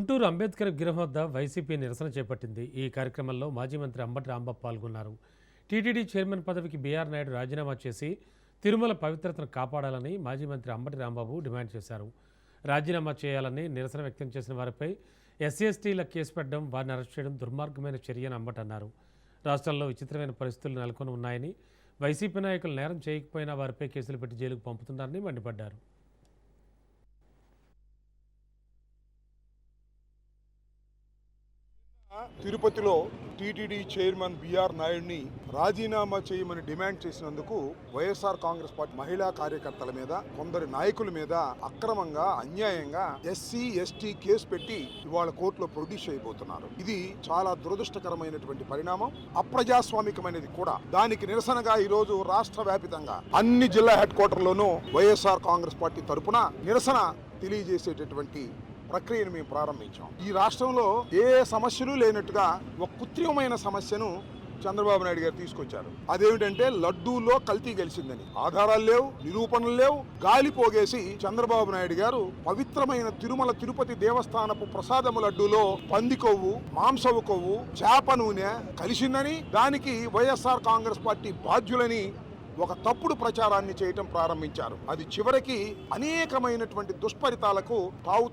గుంటూరు అంబేద్కర్ విగ్రహం వద్ద వైసీపీ నిరసన చేపట్టింది. ఈ కార్యక్రమంలో మాజీ మంత్రి అంబటి రాంబాబు పాల్గొన్నారు. టీటీడీ చైర్మన్ పదవికి బీఆర్ నాయుడు రాజీనామా చేసి తిరుమల పవిత్రతను కాపాడాలని మాజీ మంత్రి అంబటి రాంబాబు డిమాండ్ చేశారు. రాజీనామా చేయాలని నిరసన వ్యక్తం చేసిన వారిపై ఎస్సీ/ఎస్టీల కేసు పెట్టడం, వారిని అరెస్ట్ చేయడం దుర్మార్గమైన చర్యని అంబటి అన్నారు. రాష్ట్రంలో విచిత్రమైన పరిస్థితులు నెలకొని ఉన్నాయని, వైసీపీ నాయకులు నేరం చేయకపోయినా వారిపై కేసులు పెట్టి జైలుకు పంపుతున్నారని మండిపడ్డారు. తిరుపతిలో టీటీడీ చైర్మన్ బీఆర్ నాయుడిని రాజీనామా చేయమని డిమాండ్ చేసినందుకు వైఎస్ఆర్ కాంగ్రెస్ పార్టీ మహిళా కార్యకర్తల మీద, కొందరి నాయకుల మీద అక్రమంగా, అన్యాయంగా ఎస్సీ/ఎస్టీ కేసు పెట్టి ఇవాళ కోర్టులో ప్రొడ్యూస్ చేయబోతున్నారు. ఇది చాలా దురదృష్టకరమైనటువంటి పరిణామం, అప్రజాస్వామికమైనది కూడా. దానికి నిరసనగా ఈ రోజు రాష్ట్ర వ్యాపితంగా అన్ని జిల్లా హెడ్ క్వార్టర్లోనూ వైఎస్ఆర్ కాంగ్రెస్ పార్టీ తరఫున నిరసన తెలియజేసేటటువంటి ప్రక్రియను మేము ప్రారంభించాం. ఈ రాష్ట్రంలో ఏ సమస్యలు లేనట్టుగా ఒక కృత్రిమమైన సమస్యను చంద్రబాబు నాయుడు గారు తీసుకొచ్చారు. అదేమిటంటే లడ్డూలో కల్తీ గెలిచిందని. ఆధారాలు లేవు, నిరూపణలు లేవు, గాలి పోగేసి చంద్రబాబు నాయుడు గారు పవిత్రమైన తిరుమల తిరుపతి దేవస్థానపు ప్రసాదము లడ్డూలో పంది కొవ్వు, మాంసపు కొవ్వు, చేప నూనె కలిసిందని, దానికి వైఎస్ఆర్ కాంగ్రెస్ పార్టీ బాధ్యులని ఒక తప్పుడు ప్రచారాన్ని చేయటం ప్రారంభించారు. అది చివరికి అనేకమైనటువంటి దుష్ఫలితాలకు తావు